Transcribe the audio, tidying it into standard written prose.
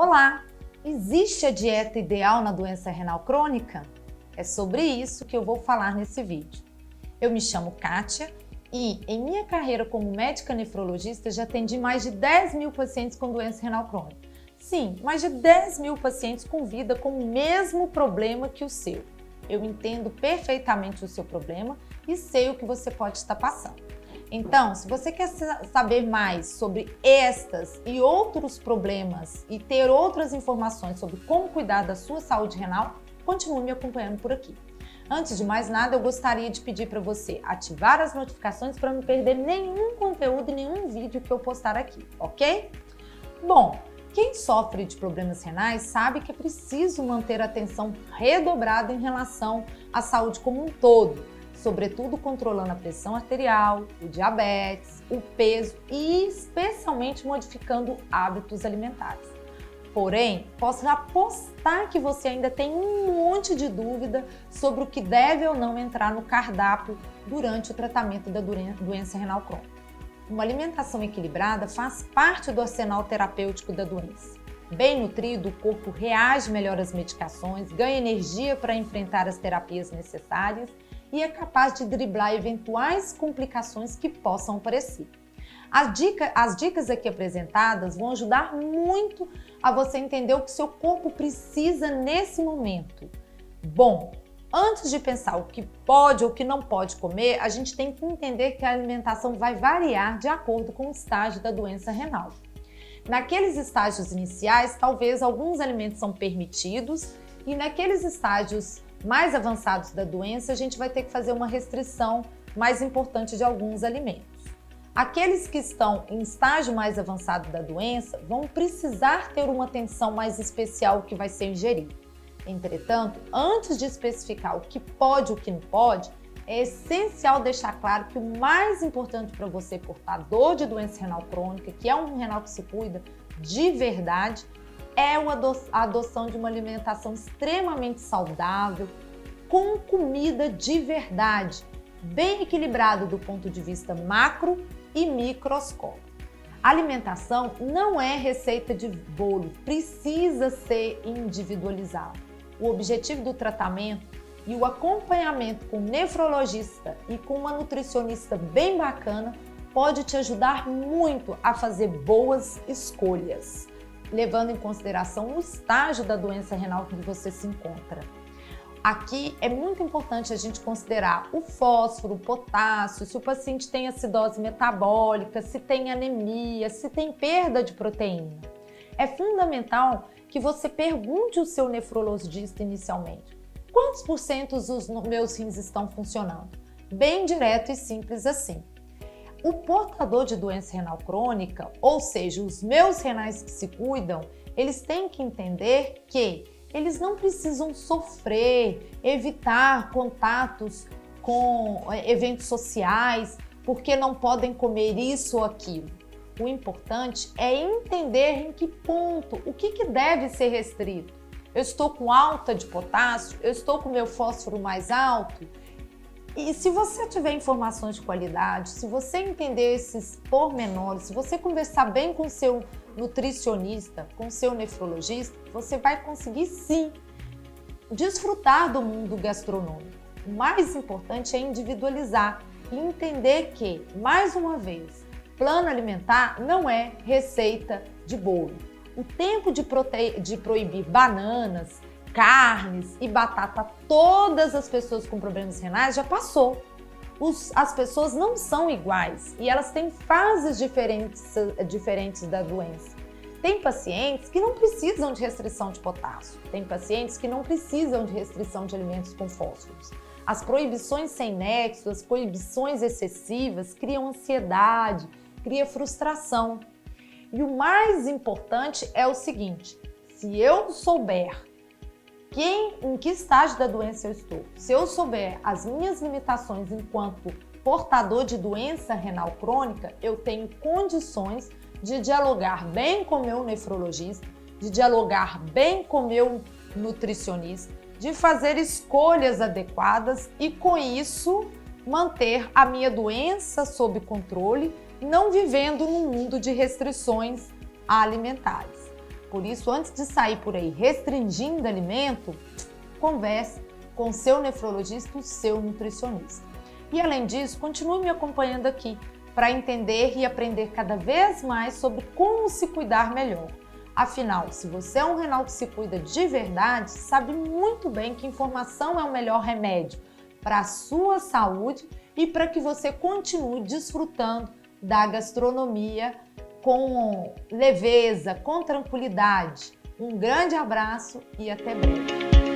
Olá! Existe a dieta ideal na doença renal crônica? É sobre isso que eu vou falar nesse vídeo. Eu me chamo Kátia e, em minha carreira como médica nefrologista, já atendi mais de 10 mil pacientes com doença renal crônica. Sim, mais de 10 mil pacientes com vida com o mesmo problema que o seu. Eu entendo perfeitamente o seu problema e sei o que você pode estar passando. Então, se você quer saber mais sobre estas e outros problemas e ter outras informações sobre como cuidar da sua saúde renal, continue me acompanhando por aqui. Antes de mais nada, eu gostaria de pedir para você ativar as notificações para não perder nenhum conteúdo e nenhum vídeo que eu postar aqui, ok? Bom, quem sofre de problemas renais sabe que é preciso manter a atenção redobrada em relação à saúde como um todo, sobretudo controlando a pressão arterial, o diabetes, o peso e especialmente modificando hábitos alimentares. Porém, posso apostar que você ainda tem um monte de dúvida sobre o que deve ou não entrar no cardápio durante o tratamento da doença renal crônica. Uma alimentação equilibrada faz parte do arsenal terapêutico da doença. Bem nutrido, o corpo reage melhor às medicações, ganha energia para enfrentar as terapias necessárias e é capaz de driblar eventuais complicações que possam aparecer. As dicas aqui apresentadas vão ajudar muito a você entender o que seu corpo precisa nesse momento. Bom, antes de pensar o que pode ou o que não pode comer, a gente tem que entender que a alimentação vai variar de acordo com o estágio da doença renal. Naqueles estágios iniciais, talvez alguns alimentos são permitidos e naqueles estágios mais avançados da doença, a gente vai ter que fazer uma restrição mais importante de alguns alimentos. Aqueles que estão em estágio mais avançado da doença vão precisar ter uma atenção mais especial que vai ser ingerido. Entretanto, antes de especificar o que pode e o que não pode, é essencial deixar claro que o mais importante para você portador de doença renal crônica, que é um renal que se cuida de verdade, é a adoção de uma alimentação extremamente saudável, com comida de verdade, bem equilibrada do ponto de vista macro e microscópico. A alimentação não é receita de bolo, precisa ser individualizada. O objetivo do tratamento e o acompanhamento com um nefrologista e com uma nutricionista bem bacana pode te ajudar muito a fazer boas escolhas, levando em consideração o estágio da doença renal que você se encontra. Aqui é muito importante a gente considerar o fósforo, o potássio, se o paciente tem acidose metabólica, se tem anemia, se tem perda de proteína. É fundamental que você pergunte ao seu nefrologista inicialmente: quantos por cento os meus rins estão funcionando? Bem direto e simples assim. O portador de doença renal crônica, ou seja, os meus renais que se cuidam, eles têm que entender que eles não precisam sofrer, evitar contatos com eventos sociais, porque não podem comer isso ou aquilo. O importante é entender em que ponto, o que deve ser restrito. Eu estou com alta de potássio, eu estou com meu fósforo mais alto. E se você tiver informações de qualidade, se você entender esses pormenores, se você conversar bem com o seu nutricionista, com o seu nefrologista, você vai conseguir sim desfrutar do mundo gastronômico. O mais importante é individualizar e entender que, mais uma vez, plano alimentar não é receita de bolo. O tempo de proibir bananas, carnes e batata, todas as pessoas com problemas renais já passou. As pessoas não são iguais e elas têm fases diferentes da doença. Tem pacientes que não precisam de restrição de potássio, tem pacientes que não precisam de restrição de alimentos com fósforos. As proibições sem nexo, as proibições excessivas criam ansiedade, criam frustração. E o mais importante é o seguinte: se eu souber em que estágio da doença eu estou, se eu souber as minhas limitações enquanto portador de doença renal crônica, eu tenho condições de dialogar bem com o meu nefrologista, de dialogar bem com o meu nutricionista, de fazer escolhas adequadas e, com isso, manter a minha doença sob controle, não vivendo num mundo de restrições alimentares. Por isso, antes de sair por aí restringindo alimento, converse com o seu nefrologista, o seu nutricionista. E além disso, continue me acompanhando aqui para entender e aprender cada vez mais sobre como se cuidar melhor. Afinal, se você é um renal que se cuida de verdade, sabe muito bem que informação é o melhor remédio para a sua saúde e para que você continue desfrutando da gastronomia com leveza, com tranquilidade. Um grande abraço e até breve.